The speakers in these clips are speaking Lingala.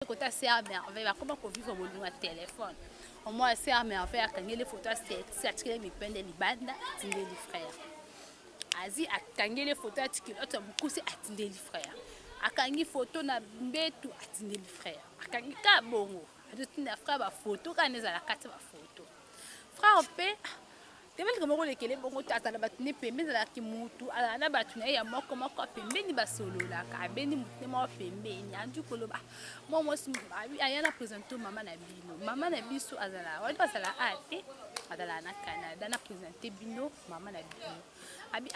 Côté c'est à merveille, comment qu'on vit au téléphone. Au moins c'est à merveille quand les photos c'est attirer mes peines de libanda, attirer les frères. Azi akangi les photos attirer autre beaucoup c'est attirer les frères. Akangi photo na mbetu attirer les frères. Akangi ka bongo. Adotina frère ba photo quand les ala kata ba photo. Frère pe tebeli kama le kele bongo tata na batune pembe za ki mutu ala na batune ya moko pembe ni basolo la ka beni mutne mo pembe ni andu koloba mo abi ayana présenter mama na biso azala wadi basala ate azala na Canada na présenter bino mama na bino abi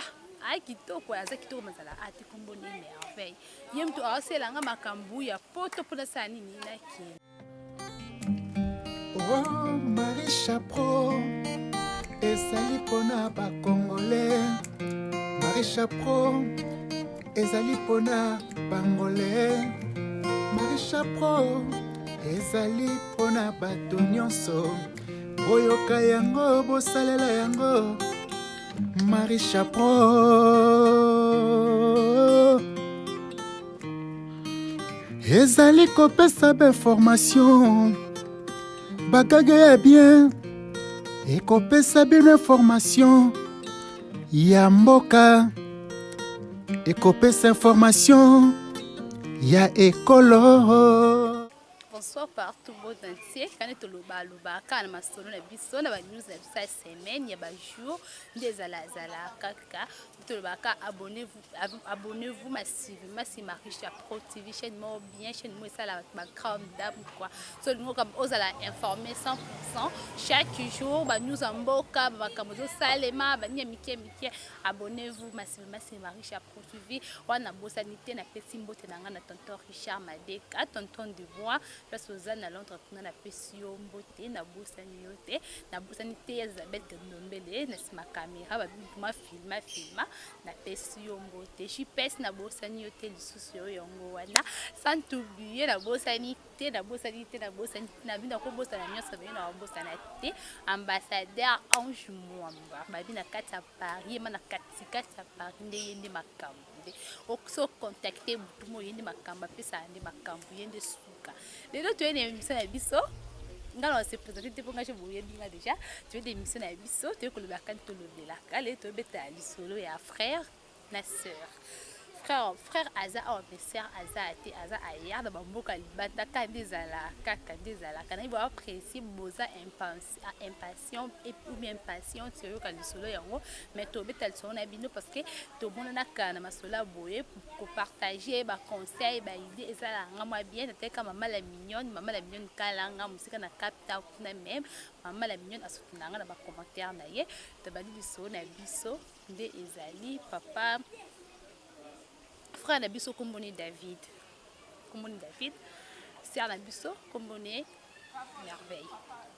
ai kitoko aza kitoko mazala ate kombo ni merveille yemtu awasela nga makambu ya poto pona sani ni na ki oh Marie Chapro ezali pona ba Congolais Marie Chapro ezali pona Bangolais Marie Chapro ezali pona bato nyonso boyoka yango bosalela yango Marie Chapro ezali kopesa ba formation bagage ya bien ekopesa bino information ya mboka ekopesa information ya ekolo. Bonsoir partout monde entier. Quand tu loba quand ma solo na biso na ba news na biso semaine ya ba jour des ala kaka tu loba ka abonnez-vous massivement si Marie Chapro TV chaîne mo bien chaîne mo ça la background d'ab quoi. So nous comme aux ala informer 100% chaque jour ba news en mboka ba kamozo salema ba nyamike abonnez-vous massivement si Marie Chapro TV wana bosanité na pesi mbote na ngana tonton Richard Madeka tonton Dubois parce que za na l'entrepreneur na pesi yo mbote na bosani yote na bosani te Elizabeth Nombele na sima caméra ba bima filma na pesi yo mbote je pèse na bosani yote lisusu yo yongo wana sans oublier na bosani te na bina ko bosana nyonso be na bosana te ambassadeur Ange Mwamba ba bina kati ya Paris mana kati ya Paris ndeyende makambo okso contacter mutu mo yende makambo pesa ande makambo yende suka lelo tu ene émission na biso ngalo se présenter pour nga je boye binga déjà tu es des émissions na biso tu es ko le bakani to le la kale to beta lisolo ya frère na sœur frère aza au sœur aza aya da bamboka libanda kandezala kana ibo apprécier boza impatient et ou bien impatient sur ka lisolo yango mais to beta lisolo na bino parce que to mona kana masola boye pour partager ba conseil ba idée ezala nga moi bien teka mama la mignonne kala nga musika na capta kuna même mama la mignonne asutunanga na ba commentaire na ye to bali lisolo na biso nde ezali papa frère na biso komboni David sœur na biso komboni merveille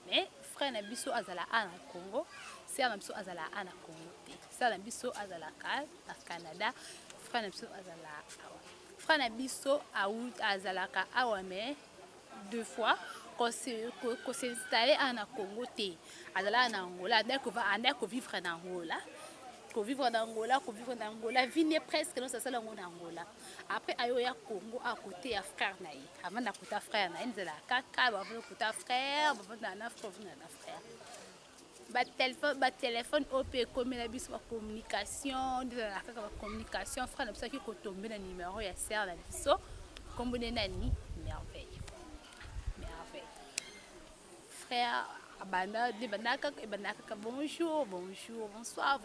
mais frère na biso azala na Congo sœur na biso azala na Congo te sœur na biso azala na Canada frère na biso azala awa mais deux fois qu'on s'installer na Congo te azala na Angola andako vivre na Angola vivre en Angola, vie presque non ça ça Angola. Après ayo ya Congo à côté ya frère naï. Avant na côté frère naï, de la kaka, ba côté frère, ba téléphone op comme la bis communication, de la kaka communication, frère na ça qui ko tomber na numéro ya sœur na biso, comme bonne nani merveille. Frère abanda de banaka bonjour bonsoir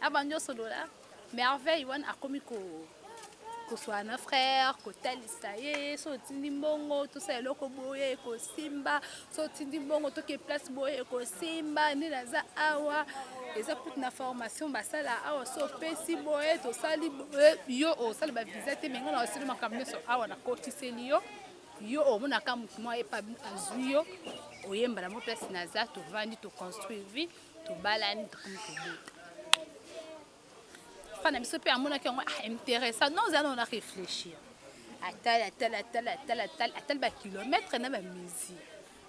abanjo solola merveille wan akomi ko soit na frère ko talisa ye so tindi mbongo to sa eloko boye ko simba so tindi mbongo to ke place boye ko simba ni naza awa eza pour na formation basala awa so pesi boye to sali yo o sali ba visite menga na osili makamne so awa na kotiseli yo omona ka mutu mwa epa azwi yo oyemba na mo place naza to vandi to construire vie to balani to komikobo pas na biso pe amona ki yango intéressant non allons on réfléchir atal ba kilomètre na ba musique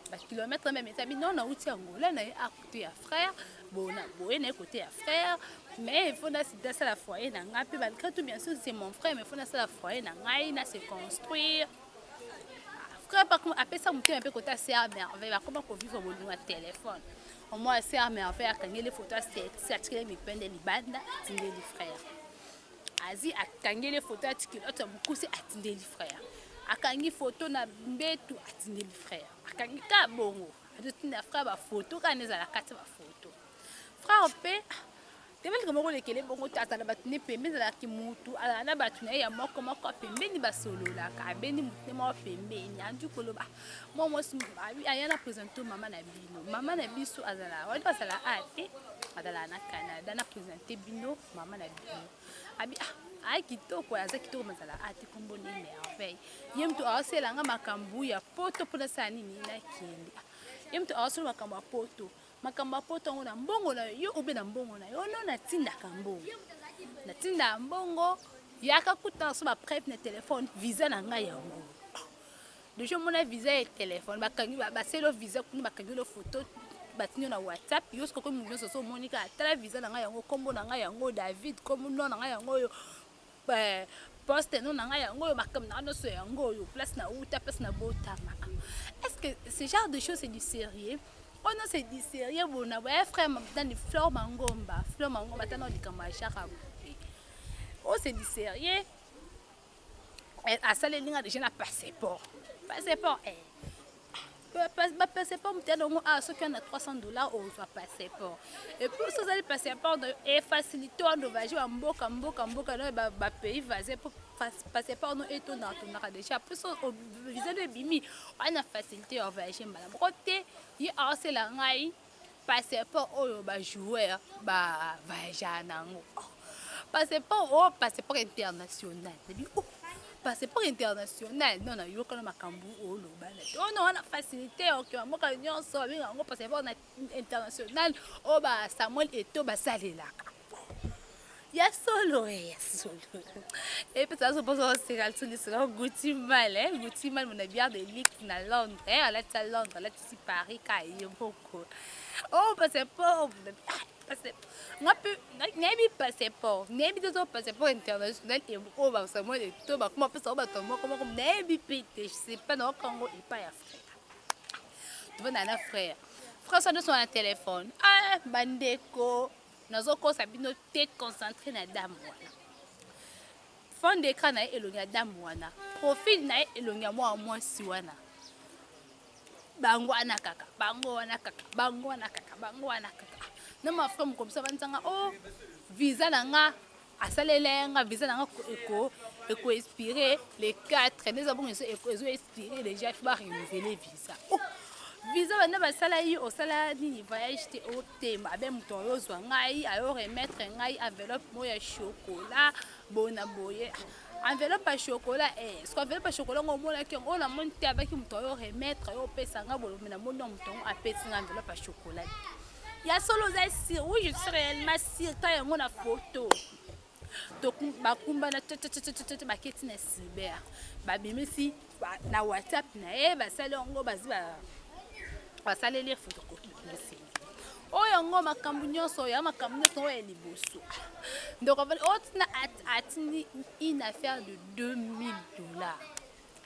ba kilomètre même etabi non na uti Angola na acte ya frère bon na côté à frère mais il faut dans la foyer na nga pe malgré tout bien sûr c'est mon frère mais il faut dans la foyer na ngai na se construire frère par contre après ça monter un peu côté sœur merveille comment qu'on vivre au bout téléphone au moins sœur merveille a gagné les photos c'est attirer mes peines de libanda tindé les frères azi akangi les photos attirer autre mukusi atindé les frères akangi photo na mbetu atindé les frères akangi ka bongo atinda frère ba photo kana za la carte ba photo frère pe tebeli kama ko lekele bongo tata na batune pembe za ki mutu ala na batune ya moko pembe ni basolola ka beni mutne mo pembe nyandu koloba mo abi ayana présenter mama na biso azala wali basala ate adala na Canada na présenter bino mama na bino abi ai kitoko aza kitoko mazala ate kombo ni merveille yemtu awasela nga makambu ya poto pona sani ni na kende yemtu awasela makambu ya poto makambo poto ngona mbongo na yo obe na mbongo na yo no na tinda kambongo na tinda mbongo yaka kuta so ba prep na téléphone visa na nga yango déjà mona visa et téléphone bakangi ba selo visa kuni bakangi lo photo batinyo na WhatsApp yo sko ko munyo so monika tala visa na nga yango kombo na nga yango David kombo no na nga yango yo poste no na nga yango yo makam na no so yango yo place na uta place na botama. Est-ce que ce genre de choses c'est du sérieux? Oh non, c'est du sérieux, bon, frère, dans les fleurs mangomba, t'as non, oh, c'est du sérieux. À ça, les lignes déjà n'a passeport. Passeport, passeport, ceux qui ont $300 au passeport. Et pour ça, les passeports est facilité, on va jouer en boca, pays, pour passeport, nous et on a déjà plus au visa de Bimi, on a facilité, on va jouer en côté. Il y a aussi la passeport, on va jouer, passeport international. Passeport international non na yo kana makambu o lo bana on a facilité OK mo ka nyonso binga ngo passeport international o ba Samuel Eto'o ba salela ya solo et puis ça se pose aussi à tout le Gucci mal mon bien de lik na Londres à la Londres là ici Paris kai beaucoup oh passeport Maybe passeport, maybe the passeport international et over Samuel Eto'o, comment peut ça comment maybe pite, je sais pas non Congo et pas frère. Tu vois nana frère. Frère ça de son téléphone. Ah bandeko, nazoko sabino te concentré na dame wana. Fond d'écran na elonga dame wana. Profil na elonga moi si wana. Bango wana kaka. Non ma frère comme ça vanzanga oh visa nanga asalela visa nanga eko expirer les 4 les abons eko expirer déjà tu vas renouveler visa oh visa bana basala yi osala ni voyage te o tema be muto yo zwa ngai ayo remettre ngai enveloppe moya chocolat bona boye enveloppe à chocolat ce qu'on enveloppe à chocolat ngo mona ki on a monté avec muto yo remettre yo pesa nga bolo mena mono muto a pesa enveloppe à chocolat. Il y a solo ça oui je suis réellement sûr quand il y a une photo donc bakumba na baketi na cyber babimisi na WhatsApp na basale ngo basale les photocopie oyo ngo makambu nyonso ya liboso donc on va atini une affaire de $2000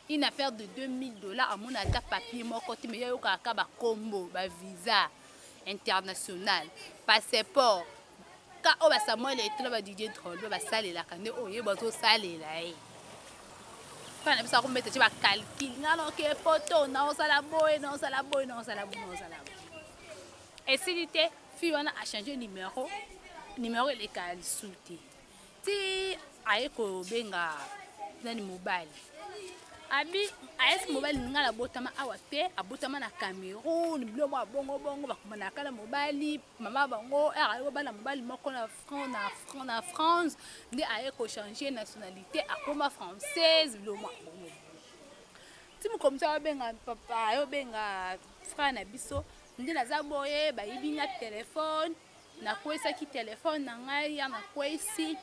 une affaire de $2000 à mon ata papier mon côté mais yo kaka ba combo ba visa international passeport ka o ba Samuel Eto'o ba DJ Drôle ba salela kande oye bazo salela pana bisa ko mettre ba calcul ngalo ke photo na osala boy et si l'ité fi wana a changé numéro il est calé souté ti ayeko benga nani mobile abi AS mobile ngala botama awate abotama na Cameroun bilo mo bongo bakoma kala mobile mama bango ayo bana mobile moko na France ndi ayeko changer nationalité akoma française bilo mo bongo ti mo comme ça benga papa ayo benga frère na biso ndi naza boye ba yibinga téléphone na kwesa ki téléphone na ngai ya na kwesi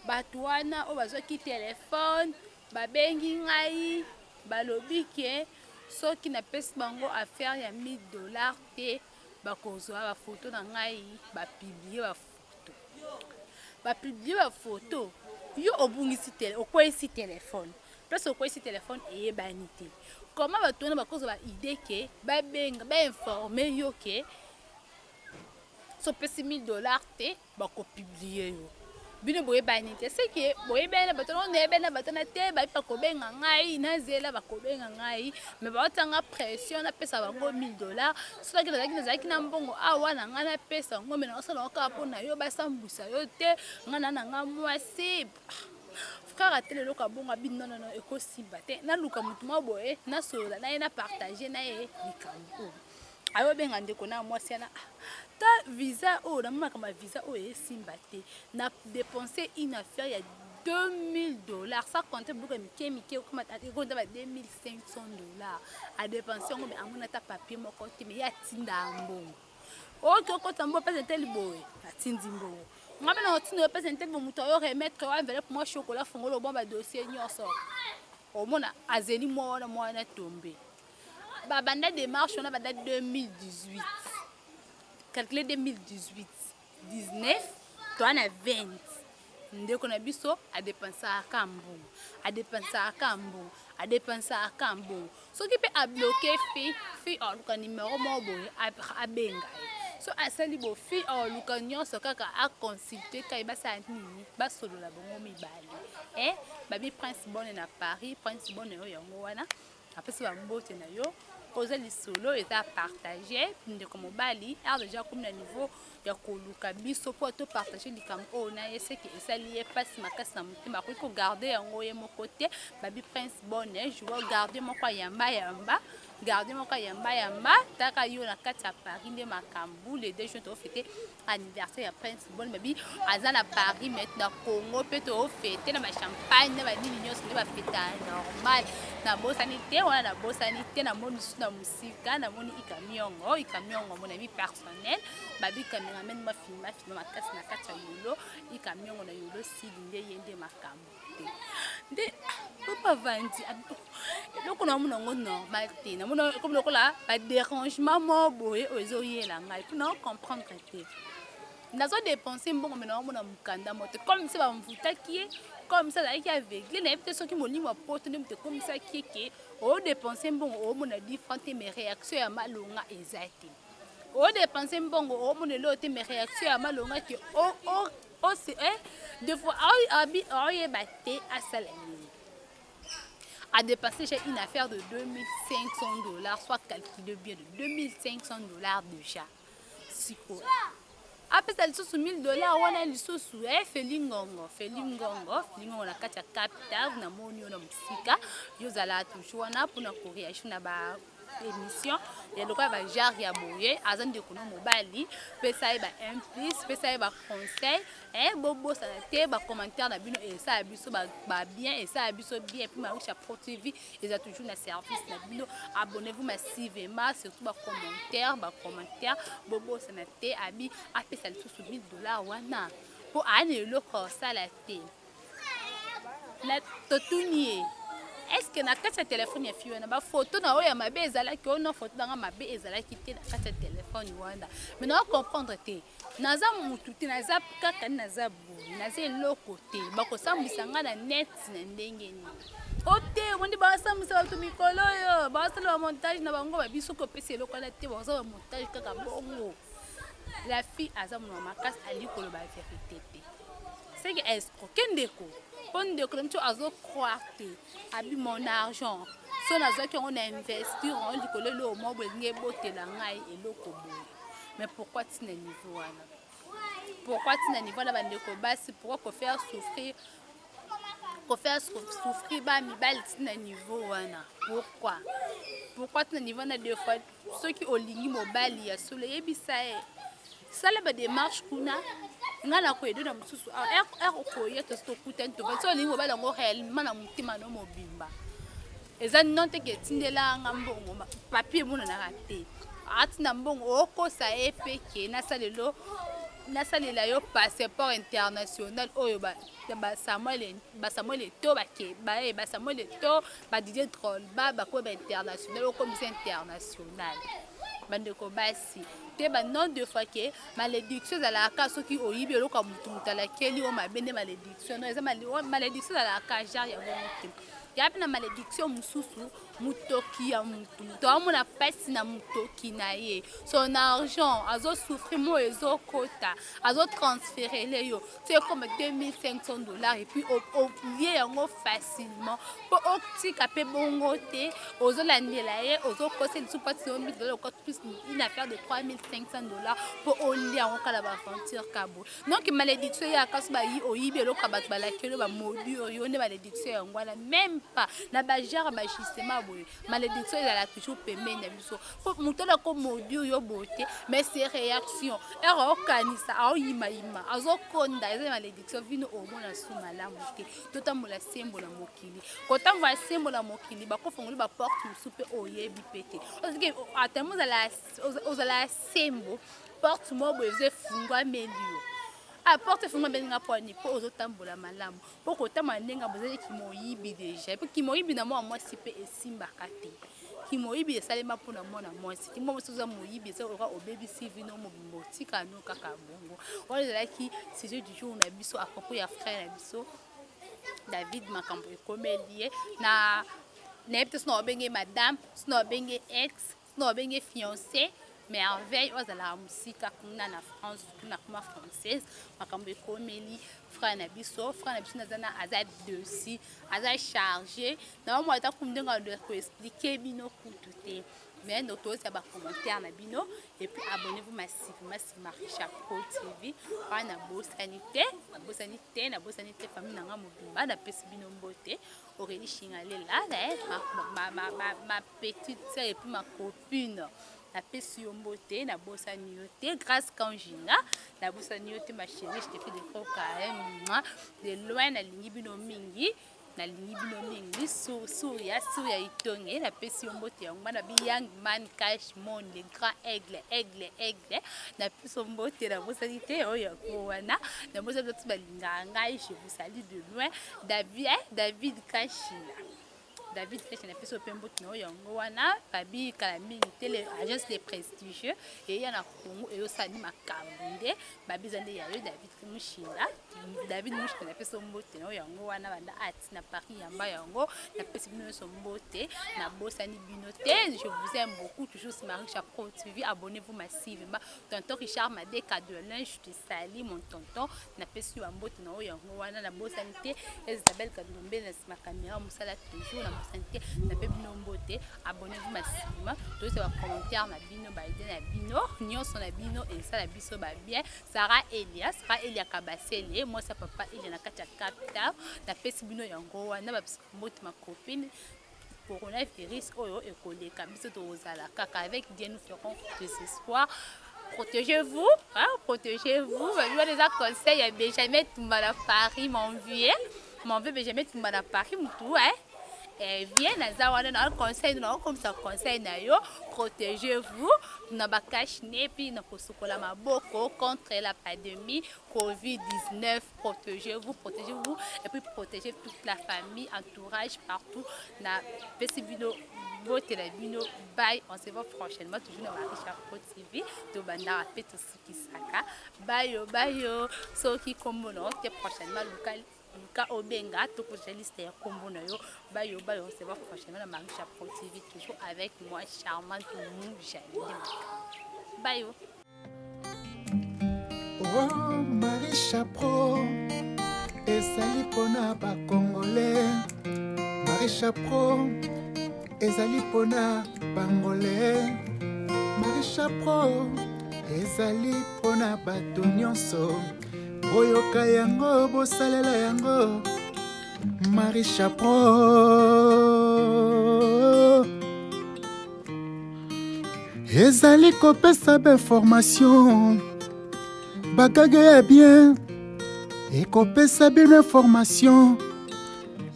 batwana o bazwa ki téléphone babengi ngai balobi ke soki na pesi bango affaire ya $1000 te bakozwa ba photo na ngai ba publier ba publier ba photo yo obungisi okwesi téléphone place okwesi téléphone eyebani te comment batona bakozwa ba idée ke babenga ba informer yo ke so pesi $1000 te bakopublier yo bino boyebani te c'est que boyebana batona onebena batona te baipa kobenga ngai nazela bakobenga ngai mais baotanga pression na pesa bango $1000 soki nazalaki na mbongo awa na ngai na pesa ngo mena osala oka mpona yo basambwisa yo te ngana na nga mwasi frère atele loka bonga bino non ekosimba te naluka mutu mwa boye nasolola na ye na partager na ye likambo ayo benga ndeko na mwasi na ta visa na maka ma visa esimba te na dépenser une affaire ya $2000 ça compte beaucoup mike comme compte ba $2500 à dépenser ngo mais amona ta papier moko te mais ya tinda mbongo ko tambo pesa tel boy atindi mbongo ngabe na otino pesa tel bo muto yo remettre wa enveloppe moi chocolat fongolo bon ba dossier nyonso omona azeli mwana tomber babanda démarche on a date 2018 calculer 2018 19 toi na 20 ndeko na biso a dépenser à mbongo soki pe a bloquer fi luka numéro mo boye a benga so asali bo fi luka nyonso kaka a consulter kai basa nini basolola bongo mibale babi Prince Bonne na Paris Prince Bonne yo yango wana apesi ba mbote na yo oza lisolo eza partager ndeko mobali déjà comme na niveau ya koluka biso po to partager likambo na yese ki esali ye passe makasi na mutima ko garder yango ye moko te babi Prince Bonne je vais garder moko yamba taka yo na kati ya Paris nde makambu les deux jours to fêter anniversaire ya Prince Bonne babi aza na Paris maintenant Congo pe to fêter na champagne na ba nini nyonso nde ba fêter normal na bosani te wana na bosani te na moni na musika na moni ikamiongo mon ami personnel babi cameraman ma filma makasi na kati ya yolo ikamiongo na yolo silinde yende makambu te nde papa vandi loko na mona ngo normal te na mona comme lokola ba dérangement mo boye ozoyela ngai tu na comprendre te nazo dépenser mbongo mena mona mukanda moto comme ça ba mvutaki comme ça là qui aveugle na peut ceux qui m'ont wa porte ne me comme ça qui dépenser mbongo o mona différente mes réactions ya malonga ezati o dépenser mbongo o mona lote mes réactions ya malonga ki c'est deux fois ay baté à salami à dépenser j'ai une affaire de $2500 soit calculé bien de $2500 déjà si quoi apesa lisusu $1000 wana lisusu felingongo na kati ya capital na moni yo na musika yo zala toujours wana pour na réagir na ba émission ya lokola ba genre ya boye azande kono mobali pesa ba implice pesa ba conseil bobo ça te ba commentaire na bino et ça biso ba bien et ça biso bien puis ma cha Pro TV ils a toujours na service na bino abonnez-vous massivement surtout ba commentaire bobo ça te abi apesa lisusu $1000 wana pour ane loko ça la te la totunie. Est-ce que na kati ya téléphone ya fiyo na ba photo na oya mabe ezalaki ona photo na mabe ezalaki te na kati ya téléphone wanda mais na comprendre te naza mutu te naza kaka naza bu naza eloko te bakosambisa nga na net na ndenge ni ote wandi basambisa bato mikolo yo basala montage na bango babiso ko pesa eloko na te basala montage kaka bongo la fille aza mwana makasi ali koloba vérité te c'est que escroquer ndeko de comme tu as croire que abi mon argent so na zaki on investir on dit que le mo bengé botela ngai eloko boye mais pourquoi tu n'es niveau là bandeko basi pourquoi faire souffrir ba mi bal tina niveau wana pourquoi tu n'es niveau na deux fois ceux qui olingi mobali ya solo yebisa ça la démarche kuna ngana ko edo na mususu ko yeto sto kuten to so lingo bala ngo hel mana mutima no mobimba eza non te ketindela ngambongo papier mona na rate atina mbongo okosa epeke na salela yo passeport international oyo ba Samuel to ba Samuel to ba Didier Troll ba ko ba international o commission international bandeko basi te non de fois que malédiction ezalaka soki oyibi eloko ya mutu mutalakeli o mabe nde malédiction no eza malédiction ezalaka genre ya bongo te ya pe na malédiction mosusu mutoki ya mutu toamona pasi na mutoki na ye son argent azosouffrir mo ezokota azotransférele yo c'est comme $2500 et puis olie yango facilement po otika pe bongo te ozolandela ye ozokosa lisu pasi yo $1000 encore plus une affaire de $3500 po olie yango kala baventure kabo donc malédiction ya kaso bayi oyibi eloko bato balakeli bamodi oyo nde malédiction yango wana même pas na bajara bajustement boye malédiction ezala toujours pembeni na biso po moto alako modi oyo bote mais c'est réaction ero okanisa aoyimayima azokonda eza malédiction vino omona su malamu te totambola sembo na mokili kotambola sembo na mokili bakofongoli baporte mosu mpe oyebi pete atemo ozala sembo porte mobo ezefungwameli yo apporte fungwa benga poni po ozotambola malamu po kotambola ndenga bozali kimoyibi déjà po kimoyibi na mwa si pe esimbaka te kimoyibi esalema mpona mwana mwasi kimo mosuza moyibi ezokoka obebisi vino mobimbo tika no kaka bongo wana ezalaki sujet du jour na biso à propos ya frère na biso David makambo ekomeli ye na yebi sino obenge madame sino obenge ex sino obenge fiancé merveille ozala musika kuna na France kuna kuma française makambo ekomeli frère na biso nazana aza dossier aza chargé na moi ta kumdenga de ko expliquer bino kutu te mais notre aussi ba commentaire na bino et puis abonnez-vous massivement sur Marisha Pro TV na bosanité na bosanité famille nanga mobimba na pesi bino mbote Aurélie Chingalela ma petite sœur et puis ma copine la pesi yombote na bosani yote grâce Kanjinga na bosani yote ma chérie je te fais des gros câlins de loin na lingi bino mingi na lingi bino mingi Souria itonge na pesi yombote yango na bi young man cash monde le grand aigle na pesi yombote na bosani te oyo kowana na bosani yote balinga ngai je vous salue de loin David Kashina David Kashina na pesi opembote na oyo yango wana babi kala mingi tele agence de prestigieux et ya na Congo et osani makambunde babi zande ya yo David Mushinda na pesi ombote na oyo yango wana banda ati na Paris yamba yango na pesi bino sombote na bosani bino te je vous aime beaucoup toujours sur Marisha Pro TV abonnez-vous massivement tonton Richard Madeka de linge je te salue mon tonton na pesi yambote na oyo yango wana na bosani te Isabelle Kadombe na ma caméra musala toujours na santé na pe bino mbote abonnez-vous massivement tous les commentaires na bino baide na bino nyonso na bino et ça la biso ba bien Sarah Elia Kabasele moi sa papa il na kati ya capital na pesi bino yango wana ba mbote ma copine coronavirus oyo ekoleka biso tozala kaka avec Dieu nous ferons des espoirs. Protégez-vous, hein, protégez-vous. Je vais les conseils à Benjamin Toumbala Paris, mon vieux Benjamin Toumbala Paris, mon tout, hein. Viens nazawana na conseil na comme ça conseil na yo protégez-vous na bakash nepi na kosukola maboko contre la pandémie Covid-19 protégez-vous et puis protégez toute la famille entourage partout na pesibino bote la bino bye on se voit prochainement toujours dans Marisha Pro TV to banda rapet aussi kisaka bye yo soki kombono te prochainement local Luka Obenga, tout pour les listes combo na yo, bayo, on se voit prochainement dans Marisha Pro TV, toujours avec moi, charmante Mou Jaline. Bayo. Oh, Marisha Pro, ezali pona ba Congolais. Marisha Pro, ezali pona Bangolais. Marisha Pro, ezali pona bato nyonso. Oyoka yango bosalela yango Marisha Pro ezali kopesa ba information bagage ya bien ekopesa bino information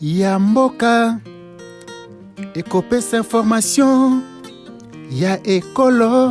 ya mboka ekopesa information ya ekolo